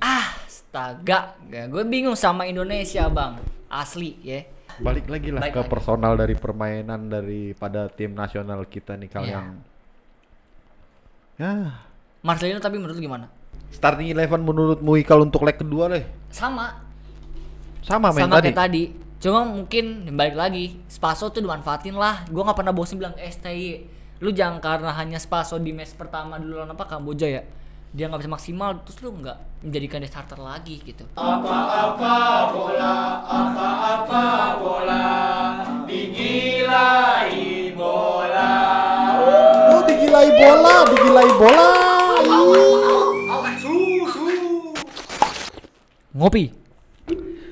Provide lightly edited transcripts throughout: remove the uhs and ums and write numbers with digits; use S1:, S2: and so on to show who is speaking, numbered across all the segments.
S1: Astaga, gue bingung sama Indonesia bang, asli ya.
S2: Balik lagi lah
S1: Balik
S2: ke
S1: lagi.
S2: personal dari permainan daripada tim nasional kita nih Kal
S1: Iya.
S2: yang ya
S1: Marcelino tapi menurut lu gimana?
S2: starting 11 menurutmu Ikal untuk leg kedua deh.
S1: Sama
S2: Sama
S1: sama
S2: tadi.
S1: kayak tadi. Cuma mungkin balik lagi, Spaso tuh dimanfaatin lah. Gue nggak pernah bosen bilang STY. Lu jangan karena hanya Spaso di match pertama dulu lawan apa Kamboja ya, dia nggak bisa maksimal, terus lu nggak menjadikan dia starter lagi gitu.
S2: Oh, digilai bola.
S1: Ngopi.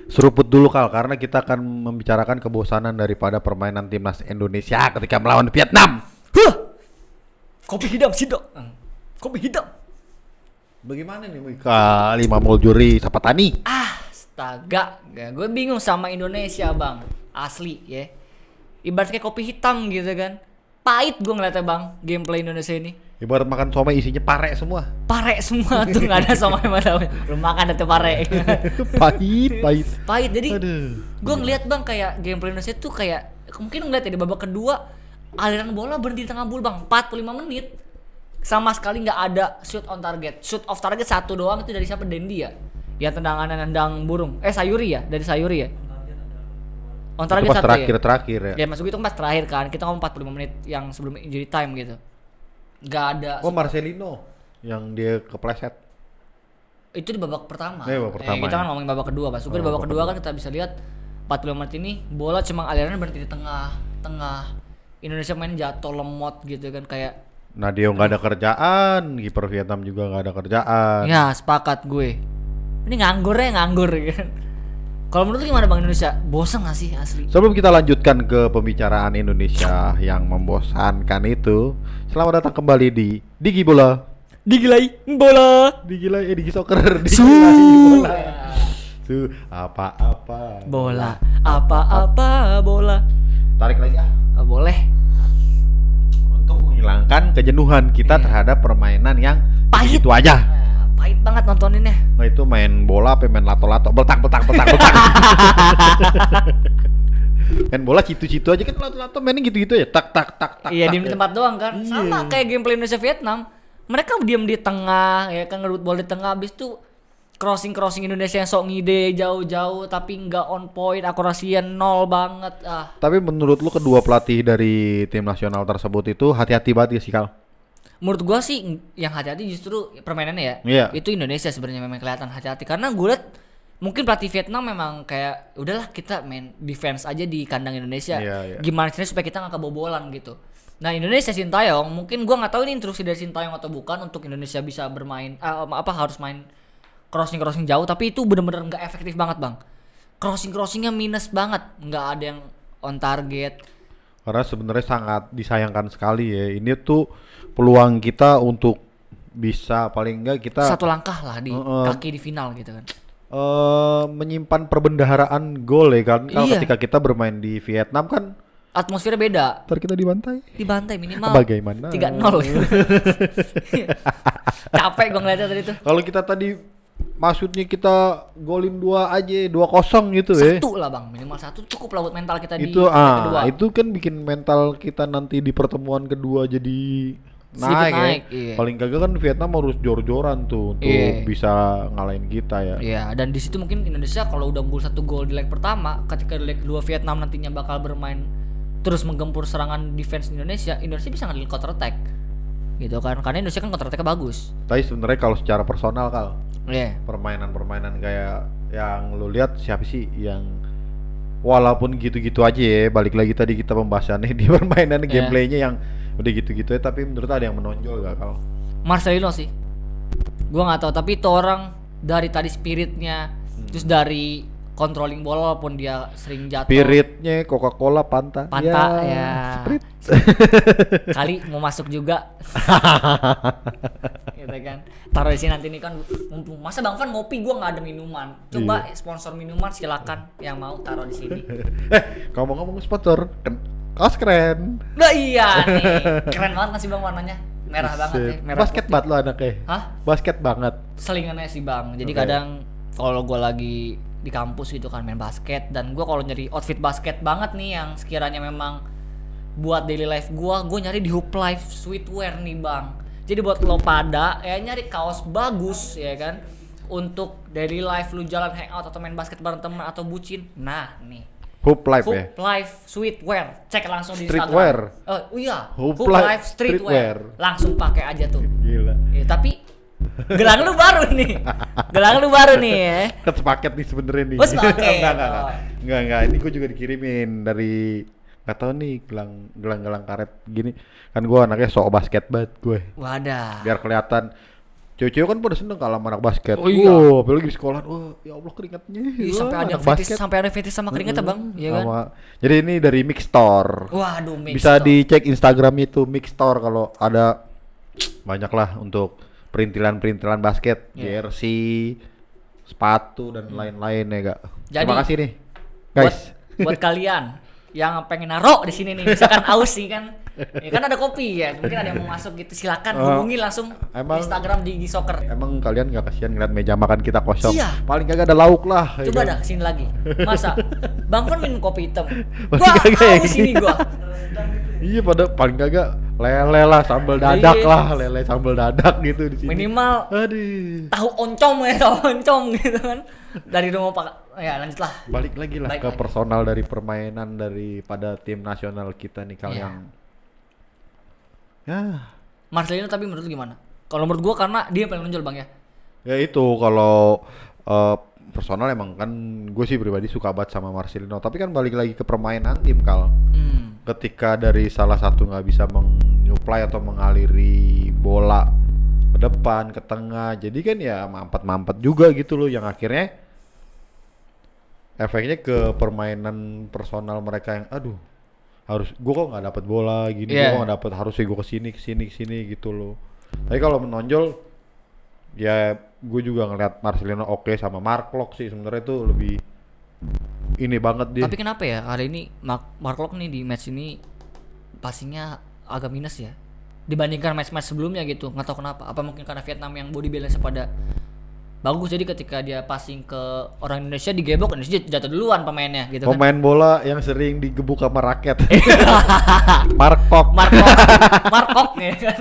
S2: Seruput dulu Kal, karena kita akan membicarakan kebosanan daripada permainan timnas Indonesia ketika melawan Vietnam.
S1: Huh. Kopi hitam sidok. Kopi hitam.
S2: Bagaimana nih Mika? 5 mol juri Sapatani.
S1: Astaga, gue bingung sama Indonesia bang, asli ya. Ibarat kayak kopi hitam gitu kan. Pahit gue ngeliatnya bang, gameplay Indonesia ini.
S2: Ibarat makan somai isinya pare semua.
S1: Pare semua tuh, nggak ada sama yang mana. Lu makan ada pare.
S2: Pahit.
S1: Jadi
S2: Aduh.
S1: gue ngeliat bang kayak gameplay Indonesia tuh kayak mungkin ngeliat ya di babak kedua aliran bola berhenti di tengah bul bang 45 menit sama sekali nggak ada shoot on target. Shoot off target satu doang, itu dari siapa? Dendi ya, yang tendangan nendang burung Sayuri ya, dari Sayuri ya. On
S2: Itu
S1: target
S2: pas
S1: satu
S2: terakhir ya.
S1: ya maksud gue itu pas terakhir kan, kita ngomong 45 menit yang sebelum injury time gitu, nggak ada.
S2: Oh, Marcelino yang dia kepleset.
S1: Itu di babak pertama.
S2: Babak pertama,
S1: Kita kan
S2: ya.
S1: ngomongin babak kedua, Mas. Di babak kedua kan kita bisa lihat 45 menit ini bola cuma alirannya berhenti di tengah. Indonesia main jatuh lemot gitu kan kayak.
S2: Nadio nggak ada kerjaan, kiper Vietnam juga nggak ada kerjaan.
S1: Ya, sepakat gue. Ini nganggur kan. Kalau menurut lu gimana Bang Indonesia? Bosan gak sih asli?
S2: Sebelum kita lanjutkan ke pembicaraan Indonesia yang membosankan itu, selamat datang kembali di Digi Bola.
S1: Digilai bola.
S2: Digi Soccer.
S1: Su.
S2: Bola. Su, apa-apa.
S1: Bola. Apa-apa bola.
S2: Tarik lagi
S1: Boleh.
S2: untuk menghilangkan kejenuhan kita terhadap permainan yang
S1: Pahit.
S2: itu aja.
S1: Pahit banget nontoninnya.
S2: Nah itu main bola apa main lato-lato, beltak. Main bola citu-citu aja kan, lato-lato mainnya gitu-gitu ya, tak.
S1: Iya, di
S2: ya.
S1: tempat doang kan.
S2: Iya.
S1: Sama kayak gameplay Indonesia Vietnam. Mereka diam di tengah ya kan, ngerebut bola di tengah, habis itu crossing Indonesia yang sok ngide jauh-jauh tapi nggak on point, akurasinya nol banget.
S2: Tapi menurut lu kedua pelatih dari tim nasional tersebut itu hati-hati banget ya sih Kal?
S1: Menurut gua sih yang hati-hati justru permainannya ya.
S2: Iya.
S1: Itu Indonesia sebenarnya memang kelihatan hati-hati karena gue liat mungkin pelatih Vietnam memang kayak udahlah kita main defense aja di kandang Indonesia.
S2: Iya.
S1: Gimana caranya supaya kita nggak kebobolan gitu. Nah Indonesia Sintayong mungkin gua nggak tahu ini instruksi dari Sintayong atau bukan untuk Indonesia bisa bermain harus main crossing jauh, tapi itu bener-bener nggak efektif banget bang. Crossingnya minus banget, nggak ada yang on target.
S2: Karena sebenarnya sangat disayangkan sekali ya. Ini tuh peluang kita untuk bisa paling enggak kita
S1: Satu langkah lah di kaki di final gitu kan.
S2: menyimpan perbendaharaan gol ya kan. Kalau
S1: Iya.
S2: ketika kita bermain di Vietnam kan
S1: Atmosfernya beda.
S2: ntar kita dibantai.
S1: Dibantai minimal
S2: Bagaimana?
S1: 3-0 gitu. Capek gue ngeliatnya tadi tuh.
S2: Kalau kita tadi maksudnya kita golin 2 aja, 2-0 gitu ya.
S1: Satu lah bang, minimal satu cukup lah buat mental kita di
S2: Itu
S1: kedua.
S2: itu kan bikin mental kita nanti di pertemuan kedua jadi
S1: Sedikit
S2: naik
S1: naik,
S2: ya.
S1: iya.
S2: Paling kagak kan Vietnam harus jor-joran tuh untuk
S1: Iya.
S2: bisa ngalahin kita ya.
S1: Iya, dan di situ mungkin Indonesia kalau udah unggul 1 gol di leg pertama, ketika di leg kedua Vietnam nantinya bakal bermain terus menggempur serangan defense Indonesia bisa ngambil counter attack. Gitu kan. Karena Indonesia kan counter attack-nya bagus.
S2: Tapi sebenarnya kalau secara personal Kal,
S1: Iya.
S2: permainan kayak yang lu lihat siapa sih yang walaupun gitu-gitu aja ya, balik lagi tadi kita pembahasannya di permainan
S1: Iya.
S2: gameplaynya yang udah gitu-gitu ya, tapi menurut ada yang menonjol gak Kal?
S1: Marcelino sih. Gua nggak tahu, tapi itu orang dari tadi spiritnya, terus dari controlling bola walaupun dia sering jatuh.
S2: Spiritnya Coca-Cola Fanta
S1: Ya.
S2: Sprite.
S1: Kali mau masuk juga. Gitu kan. Taruh di sini nanti nih kan mumpung. Masa Bang Fan ngopi gua nggak ada minuman. Coba sponsor minuman silakan yang mau taruh di sini.
S2: Ngomong-ngomong sponsor kaos keren.
S1: Nah iya nih. Keren banget nggak sih Bang warnanya? merah banget ya, merah
S2: Basket
S1: putih.
S2: banget lo anaknya.
S1: Hah?
S2: Basket banget.
S1: Selingannya sih bang, jadi
S2: Oke.
S1: kadang kalau gue lagi di kampus gitu kan main basket, dan gue kalau nyari outfit basket banget nih yang sekiranya memang buat daily life gue nyari di Hoop Life Sweatwear nih bang. Jadi buat lo pada ya nyari kaos bagus ya kan, untuk daily life lu jalan hangout atau main basket bareng temen atau bucin, nah nih
S2: Hoop Life
S1: Hoop
S2: ya.
S1: Life Sweatwear, cek langsung di
S2: Streetwear.
S1: Instagram. Oh iya,
S2: Hoop
S1: Hoop
S2: Life
S1: Life Streetwear, langsung pakai aja tuh.
S2: Gila.
S1: Tapi gelang lu baru nih. Gelang lu baru nih ya.
S2: Kan sepaket nih sebenernya nih.
S1: Oh, sepaket.
S2: Enggak. Ini gue juga dikirimin dari nggak tahu nih gelang karet gini. Kan gue anaknya sok basket banget gue.
S1: Wadah.
S2: Biar kelihatan. Cewek-cewek kan pada seneng kalau sama anak basket.
S1: Oh iya.
S2: Apalagi di sekolah. Wah, ya Allah keringatnya.
S1: Ih,
S2: Wah,
S1: sampai ada
S2: anak
S1: fetish,
S2: basket.
S1: sampai ada fetish sama keringetnya bang, iya kan?
S2: Jadi ini dari Mix Store.
S1: Waduh, mix
S2: Bisa
S1: tuh.
S2: dicek Instagram itu Mix Store kalau ada banyak lah untuk perintilan basket,
S1: Iya.
S2: jersey, sepatu dan lain-lain ya gak.
S1: Jadi,
S2: Terima kasih nih,
S1: buat,
S2: guys.
S1: buat kalian yang pengen naro di sini nih, misalkan aus nih kan, ya kan ada kopi ya, mungkin ada yang mau masuk gitu, silakan hubungi langsung
S2: emang-
S1: Instagram di Soccer.
S2: Emang kalian gak kasihan ngeliat meja makan kita kosong?
S1: Iya.
S2: Paling kagak ada lauk lah. ya
S1: Coba
S2: kan?
S1: dah kesini lagi, masa Bang Fon minum kopi hitam,
S2: Paling
S1: gua
S2: kagak ya
S1: aus
S2: gini.
S1: ini gua.
S2: Iya, pada paling kagak lele lah, sambal dadak lah, lele sambal dadak gitu di sini.
S1: Minimal
S2: Aduh.
S1: tahu oncom ya, tahu oncom gitu kan, dari rumah pak. Ya lanjut lah.
S2: Balik lagi lah
S1: Balik
S2: ke
S1: lagi.
S2: personal dari permainan daripada tim nasional kita nih kal
S1: Iya.
S2: yang ya
S1: Marcelino tapi menurut lu gimana? Kalau menurut gua karena dia yang paling menonjol bang ya.
S2: ya itu kalau personal emang kan gue sih pribadi suka banget sama Marcelino, tapi kan balik lagi ke permainan tim kal. Ketika dari salah satu nggak bisa menyuplai atau mengaliri bola ke depan ke tengah, jadi kan ya mampet juga gitu loh, yang akhirnya efeknya ke permainan personal mereka yang aduh, harus gue kok nggak dapet bola gini, gue
S1: Iya.
S2: kok nggak dapet, harusnya gue kesini gitu loh. Tapi kalau menonjol ya gue juga ngeliat Marcelino oke, sama Mark Locke sih sebenarnya itu lebih ini banget dia.
S1: Tapi kenapa ya kali ini Mark Locke nih di match ini passingnya agak minus ya dibandingkan match-match sebelumnya gitu, nggak tahu kenapa. Apa mungkin karena Vietnam yang body balance pada bagus, jadi ketika dia passing ke orang Indonesia digebok, Indonesia jatuh duluan pemainnya gitu kan.
S2: Pemain bola yang sering digebuk sama raket. Mark Locke.
S1: Mark Locke nih kan.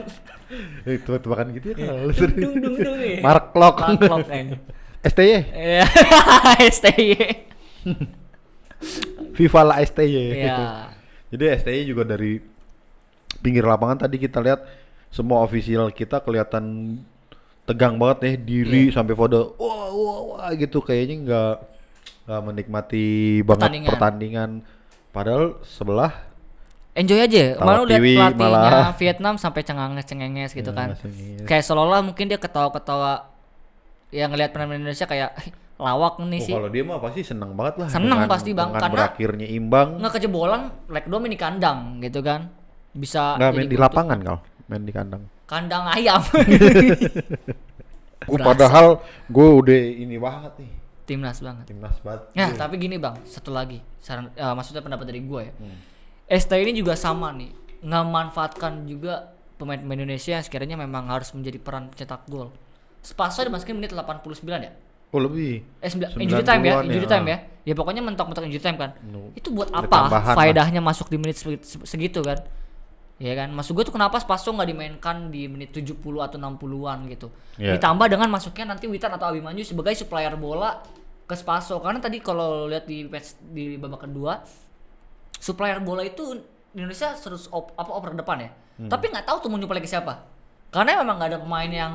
S2: Itu tebakan gitu ya kalau
S1: Dung dung dung nih.
S2: Mark Locke.
S1: Mark Locke
S2: STY.
S1: Iya. STY.
S2: FIFA lah STY.
S1: Iya.
S2: Jadi STY juga dari pinggir lapangan tadi kita lihat semua official kita kelihatan tegang banget nih, diri sampai pada wah gitu, kayaknya nggak menikmati banget pertandingan. Padahal sebelah
S1: enjoy aja.
S2: Tawa
S1: Malah lihat
S2: Kiwi
S1: pelatihnya
S2: malah.
S1: Vietnam sampai cengenges gitu kan.
S2: Cengenges.
S1: Kayak seolah-olah mungkin dia ketawa-ketawa yang ngelihat pemain Indonesia kayak lawak nih sih.
S2: Kalau dia mah pasti seneng banget lah.
S1: Seneng pasti, Bang,
S2: dengan
S1: karena
S2: berakhirnya imbang.
S1: Nggak kejebolan, leg dua main di kandang gitu kan. Bisa
S2: Nggak
S1: jadi
S2: main di
S1: bentuk
S2: lapangan kal, main di kandang.
S1: kandang ayam.
S2: Padahal gue udah ini banget nih,
S1: Timnas banget.
S2: timnas banget.
S1: Nah, tapi gini Bang, satu lagi saran, maksudnya pendapat dari gue ya. ST ini juga sama nih, memanfaatkan juga pemain-pemain Indonesia yang sekiranya memang harus menjadi peran pencetak gol. Spaso dimasukin menit 89 ya?
S2: Oh lebih.
S1: Injury time ya,
S2: 90-an
S1: injury time ya. Ya pokoknya mentok-mentok injury time kan.
S2: No.
S1: Itu buat
S2: Ada
S1: apa
S2: tambahan
S1: faedahnya masuk di menit segitu kan? Ya kan, maksud gue tuh kenapa Spaso nggak dimainkan di menit 70 atau 60-an gitu.
S2: Yeah.
S1: Ditambah dengan masuknya nanti Witan atau Abimanyu sebagai supplier bola ke Spaso, karena tadi kalau lihat di match di babak kedua supplier bola itu Indonesia terus oper depan ya. Tapi nggak tahu tuh mau nyuplai ke siapa. Karena memang nggak ada pemain yang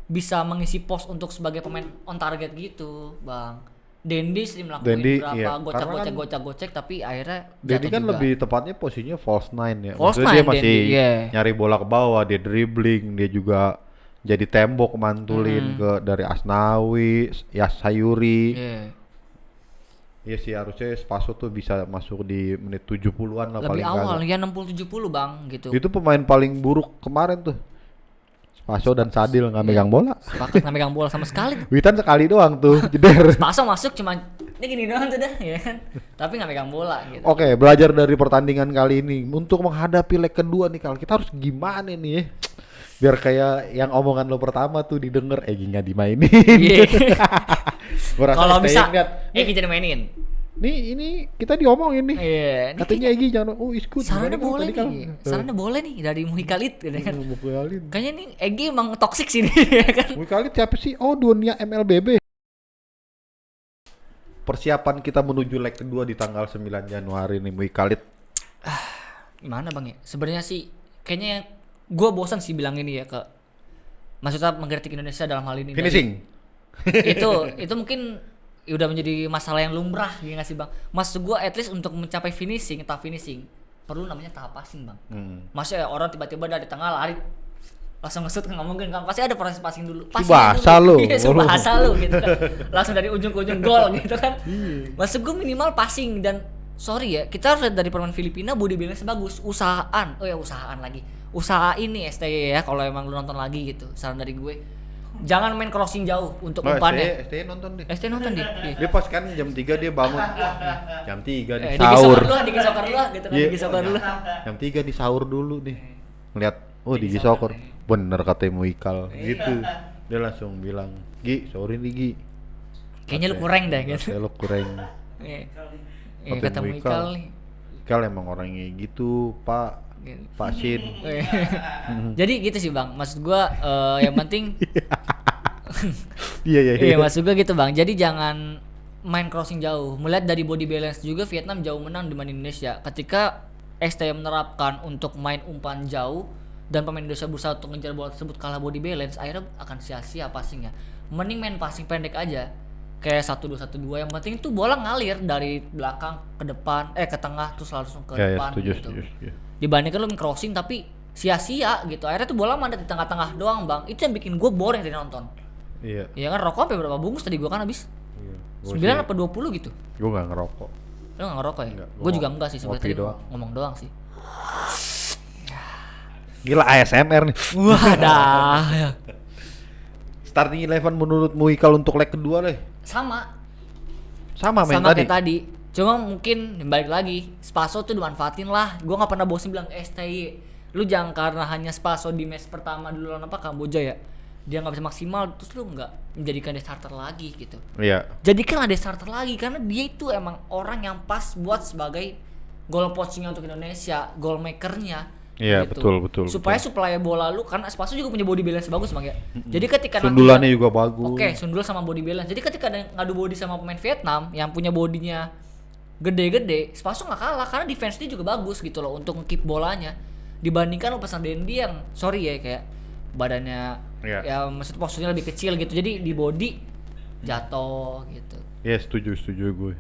S1: bisa mengisi pos untuk sebagai pemain on target gitu, Bang. Dendi sih melakukan
S2: Dendi,
S1: beberapa
S2: iya.
S1: gocek tapi akhirnya
S2: Dedi
S1: jatuh
S2: kan
S1: juga.
S2: lebih tepatnya posisinya false nine ya.
S1: False
S2: Maksudnya dia
S1: nine,
S2: masih
S1: Dendi, iya.
S2: nyari bola ke bawah, dia dribbling, dia juga jadi tembok mantulin ke dari Asnawi, Sayuri.
S1: Iya.
S2: Iya sih, harusnya Spaso tuh bisa masuk di menit 70-an lah
S1: Lebih
S2: paling
S1: awal
S2: kagak.
S1: ya 60-70 Bang gitu.
S2: Itu pemain paling buruk kemarin tuh. Spaso dan Sadil nggak megang bola.
S1: Sepakat nggak megang bola sama sekali.
S2: Witan sekali doang tuh jeder.
S1: Spaso masuk cuma ini gini doang tuh dah ya kan. Tapi nggak megang bola gitu.
S2: Oke, belajar dari pertandingan kali ini untuk menghadapi leg kedua nih, kalau kita harus gimana nih ya? Biar kayak yang omongan lo pertama tuh didengar, Egi nggak dimainin.
S1: Iya.
S2: Gua rasa
S1: Kalau
S2: STY
S1: bisa
S2: ngeliat,
S1: Egi jadi mainin.
S2: nih ini kita diomongin nih.
S1: Iya, ini
S2: Katanya Egi jangan, oh iskut.
S1: sarannya boleh nih. Sarannya boleh nih dari Muhikalit gitu kan.
S2: Muhikalit.
S1: Kayaknya nih Egi emang toxic sih nih ya kan.
S2: Muhikalit siapa sih? Oh, dunia MLBB. Persiapan kita menuju leg kedua di tanggal 9 Januari nih Muhikalit.
S1: Gimana Bang ya? Sebenarnya sih kayaknya gue bosan sih bilang ini ya ke maksudnya mengkritik Indonesia dalam hal ini.
S2: Finishing.
S1: Itu mungkin udah menjadi masalah yang lumrah ya nggak sih Bang? Maksud gue at least untuk mencapai tahap finishing perlu namanya tahap passing Bang. Maksudnya orang tiba-tiba dari tengah lari langsung ngesut nggak mungkin kan, pasti ada proses passing dulu.
S2: Bahasa lu.
S1: Iya, bahasa lu gitu kan. Langsung dari ujung ke ujung gol gitu kan. Maksud gue minimal passing. Dan sorry ya, kita harus lihat dari pemain Filipina body balance bagus, usahaan ini STY ya kalau emang lu nonton lagi gitu. Saran dari gue, jangan main crossing jauh untuk umpannya.
S2: STY nonton deh.
S1: STY nonton dia.
S2: Dia pas kan jam 3 dia bangun. Jam 3 nih
S1: Digisokar
S2: sahur.
S1: dulu gitu kan, digisokar dulu.
S2: Jam 3 di sahur dulu nih. Ngeliat, oh digisokar. Bener katanya Muhikal gitu. Dia langsung bilang, "Gi, sorry nih Gi.
S1: Kayaknya lu kurang deh gitu.
S2: Katanya lu kurang."
S1: Iya, kata Muhikal nih.
S2: Muhikal emang orangnya gitu, Pak. Pak Shin.
S1: Jadi gitu sih Bang. Maksud gua yang penting
S2: Iya.
S1: Iya, maksud gua gitu Bang. Jadi jangan main crossing jauh. Melihat dari body balance juga Vietnam jauh menang dibanding Indonesia. Ketika STY menerapkan untuk main umpan jauh dan pemain Indonesia berusaha untuk ngejar bola tersebut kalah body balance, akhirnya akan sia-sia passingnya. Mending main passing pendek aja. Kayak 1-2-1-2, yang penting tuh bola ngalir dari belakang ke depan, ke tengah terus langsung ke depan gitu.
S2: Setuju.
S1: Dibandingkan lu main crossing tapi sia-sia gitu. Akhirnya tuh bola mandat di tengah-tengah doang, Bang. Itu yang bikin gue boring dari nonton.
S2: Iya.
S1: Iya kan, rokok sampai berapa bungkus tadi gue kan habis?
S2: Iya.
S1: 9 apa 20 gitu.
S2: Gue gak ngerokok.
S1: Lu gak ngerokok ya?
S2: Enggak,
S1: Gue juga enggak sih, sebenarnya
S2: ngopi
S1: tadi
S2: doang.
S1: ngomong doang sih.
S2: Gila ASMR nih.
S1: Wah dah.
S2: Starting 11 menurut Muhikal untuk leg kedua deh.
S1: Sama
S2: Sama
S1: kayak
S2: tadi.
S1: tadi. Cuma mungkin balik lagi, Spaso tuh dimanfaatin lah. Gue nggak pernah bosen bilang STY. Lu jangan karena hanya Spaso di match pertama dulu lawan apa Kamboja ya, dia nggak bisa maksimal, terus lu nggak menjadikan dia starter lagi gitu.
S2: Iya.
S1: Jadikanlah dia starter lagi karena dia itu emang orang yang pas buat sebagai goal poachingnya untuk Indonesia, goal makernya.
S2: Iya,
S1: gitu.
S2: betul.
S1: Supaya supply bola lu, karena Spaso juga punya body balance bagus Bang ya. Jadi ketika
S2: Sundulannya juga bagus.
S1: Oke, sundul sama body balance. Jadi ketika ada ngadu body sama pemain Vietnam yang punya bodinya gede-gede, Spaso nggak kalah karena defense dia juga bagus gitu loh untuk nge-keep bolanya. Dibandingkan lo pesan Dendi yang sorry ya kayak badannya ya maksud posturnya lebih kecil gitu. Jadi di body jatuh gitu.
S2: Iya, setuju gue.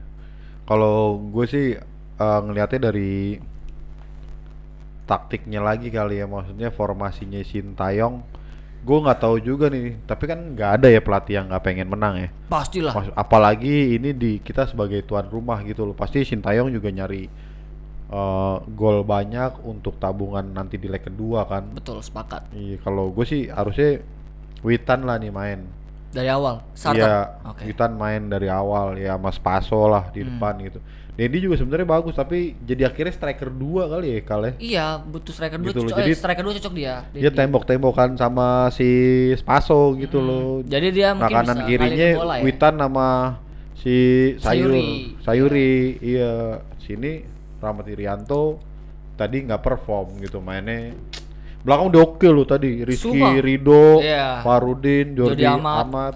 S2: Kalau gue sih ngelihatnya dari taktiknya lagi kali ya, maksudnya formasinya Sintayong. Gue nggak tahu juga nih, tapi kan nggak ada ya pelatih yang nggak pengen menang ya.
S1: Pastilah.
S2: Apalagi ini di kita sebagai tuan rumah gitu loh. Pasti Sintayong juga nyari gol banyak untuk tabungan nanti di leg kedua kan.
S1: Betul, sepakat.
S2: Iya, kalau gue sih harusnya Witan lah nih main.
S1: Dari awal, starter.
S2: Iya,
S1: Oke.
S2: Witan main dari awal ya, Mas Paso lah di depan gitu. Dendi juga sebenarnya bagus tapi jadi akhirnya striker 2 kali ya Kal ya.
S1: Iya, butuh striker dua.
S2: Gitu loh, jadi
S1: striker 2 cocok dia.
S2: Dia tembok-tembokan sama si Spaso gitu loh.
S1: Jadi dia mungkin
S2: kanan
S1: bisa
S2: kirinya
S1: ngalirin bola ya.
S2: Witan sama si Sayuri. Iya, sini Rahmat Irianto tadi nggak perform gitu mainnya. Belakang udah oke loh tadi. Rizky
S1: Sumpah.
S2: Ridho,
S1: Iya.
S2: Farudin, Jordi
S1: Amat.
S2: Amat.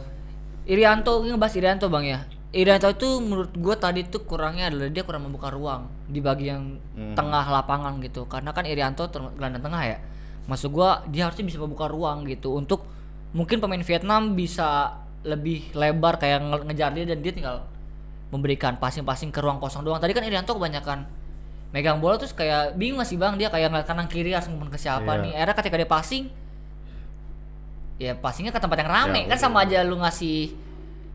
S1: Irianto, ini ngebahas Irianto Bang ya. Irianto itu menurut gue tadi tuh kurangnya adalah dia kurang membuka ruang di bagian tengah lapangan gitu. Karena kan Irianto gelandang tengah ya. Maksud gue dia harusnya bisa membuka ruang gitu untuk mungkin pemain Vietnam bisa lebih lebar kayak ngejar dia dan dia tinggal memberikan passing-passing ke ruang kosong doang. Tadi kan Irianto kebanyakan megang bola terus kayak bingung sih Bang, dia kayak ngeliat kanan kiri harus ngumpan ke siapa nih. Akhirnya ketika dia passing, ya passingnya ke tempat yang rame kan sama aja lu ngasih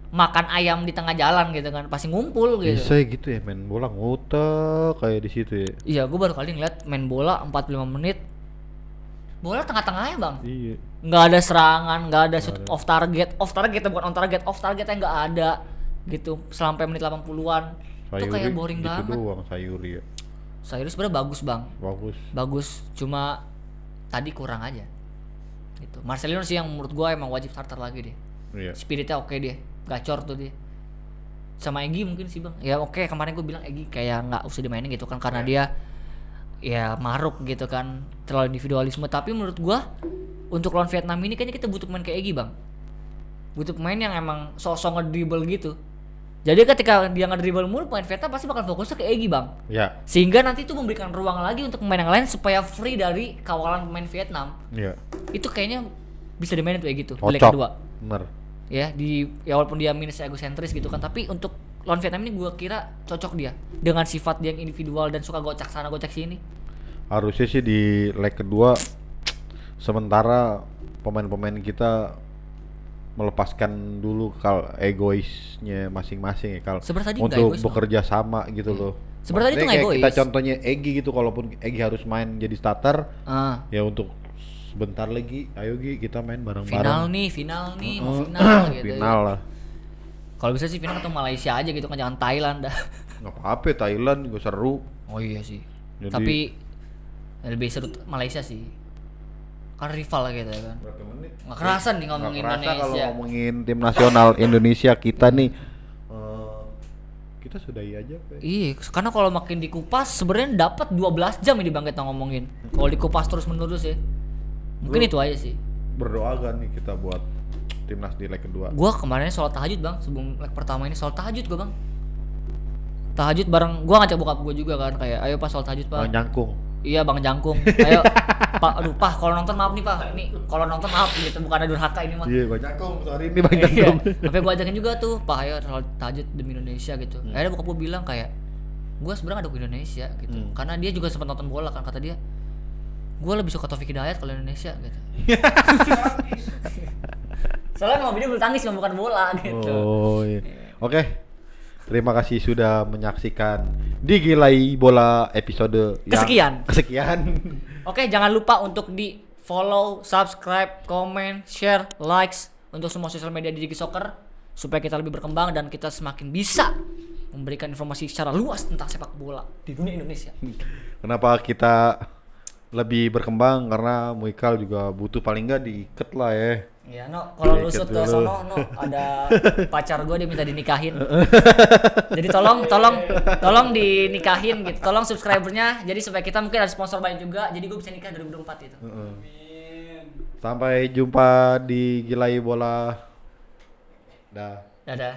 S1: makan ayam di tengah jalan gitu kan, pasti ngumpul gitu.
S2: Bisa gitu ya main bola ngutek kayak di situ ya.
S1: Iya, gue baru kali ngeliat main bola 45 menit. Bola tengah-tengahnya Bang.
S2: Iya.
S1: Nggak ada serangan, nggak ada shoot off target. Off target bukan on target. Off targetnya nggak ada gitu sampai menit 80-an. Itu kayak boring
S2: gitu
S1: banget.
S2: doang Sayuri ya.
S1: Sayuri sebenarnya bagus Bang.
S2: Bagus.
S1: Bagus, cuma tadi kurang aja. Gitu. Marcelino sih yang menurut gua emang wajib starter lagi deh.
S2: Iya.
S1: Spiritnya oke dia, gacor tuh dia. Sama Egy mungkin sih bang. Ya oke, kemarin gue bilang Egy kayak nggak usah dimainin gitu kan karena dia ya maruk gitu kan, terlalu individualisme. Tapi menurut gua untuk lawan Vietnam ini kayaknya kita butuh pemain kayak Egy bang. Butuh pemain yang emang sosok ngedribble gitu. Jadi ketika dia ngedribble mulu, pemain Vietnam pasti bakal fokusnya ke Egy bang.
S2: Ya.
S1: Sehingga nanti itu memberikan ruang lagi untuk pemain yang lain supaya free dari kawalan pemain Vietnam.
S2: Iya.
S1: Itu kayaknya bisa dimainin tuh kayak gitu. Leg
S2: Cocok.
S1: kedua.
S2: Bener.
S1: Ya walaupun dia minus egosentris gitu kan, tapi untuk lawan Vietnam ini gue kira cocok dia dengan sifat dia yang individual dan suka gocak sana gocak sini.
S2: Harusnya sih di leg kedua sementara pemain-pemain kita melepaskan dulu egoisnya masing-masing ya
S1: Sebenarnya tadi nggak
S2: untuk
S1: egois,
S2: bekerja sama gitu loh.
S1: Sebenarnya tadi itu
S2: Maksudnya
S1: nggak
S2: kayak kita
S1: egois.
S2: contohnya Egy gitu, kalaupun Egy harus main jadi starter ya untuk sebentar lagi ayo Gi kita main bareng-bareng.
S1: Final nih, mau final gitu.
S2: Final lah.
S1: Kalau bisa sih final ketemu Malaysia aja gitu kan, jangan Thailand dah.
S2: Nggak apa-apa, Thailand juga seru.
S1: Oh iya sih.
S2: Jadi-
S1: Tapi lebih seru Malaysia sih. Karena rival gitu ya kan.
S2: Berapa menit?
S1: Nggak kerasa nih ngomongin
S2: Nggak kerasa kalau
S1: Indonesia.
S2: ngomongin tim nasional Indonesia kita nih kita sudahi aja Pak.
S1: Iya, karena kalau makin dikupas sebenarnya dapat 12 jam ini Bang kita ngomongin. Kalau dikupas terus menerus ya. Mungkin itu aja sih.
S2: Berdoa kan nih kita buat timnas di leg kedua.
S1: Gua kemarin sholat tahajud Bang, sebelum leg pertama ini sholat tahajud gua Bang. Tahajud bareng, gua ngajak bokap gua juga kan, kayak ayo Pak sholat tahajud Pak.
S2: Bang Jangkung.
S1: Iya Bang Jangkung. Ayo Pak, aduh Pak kalau nonton maaf nih Pak. Nih kalau nonton maaf gitu, bukan ada durhaka ini mah.
S2: Iya Bang Jangkung, sorry ini Bang
S1: Iya.
S2: Jangkung.
S1: Tapi gua ajakin juga tuh, Pak ayo sholat tahajud demi Indonesia gitu. Akhirnya bokap gua bilang kayak gua sebenarnya ngaduk Indonesia gitu. Karena dia juga sempat nonton bola kan, kata dia. Gua lebih suka Taufik Hidayat kalau Indonesia gitu. Soalnya mau video bulu tangkis bukan bola gitu.
S2: Oh iya. Oke. Terima kasih sudah menyaksikan Digilai Bola episode yang kesekian.
S1: Oke, jangan lupa untuk di follow, subscribe, comment, share, likes untuk semua sosial media di Digi Soccer supaya kita lebih berkembang dan kita semakin bisa memberikan informasi secara luas tentang sepak bola di dunia Indonesia.
S2: Kenapa kita lebih berkembang? Karena Muikal juga butuh paling nggak diikat lah ya.
S1: Iya, no, kalau lu
S2: Diikat
S1: shoot ke
S2: dulu.
S1: sono, no, ada pacar gue dia minta dinikahin. Jadi tolong dinikahin gitu. Tolong subscribernya jadi supaya kita mungkin ada sponsor banyak juga. Jadi gue bisa nikah 2024 itu.
S2: Sampai jumpa di Gilai Bola. Dah.
S1: Dadah.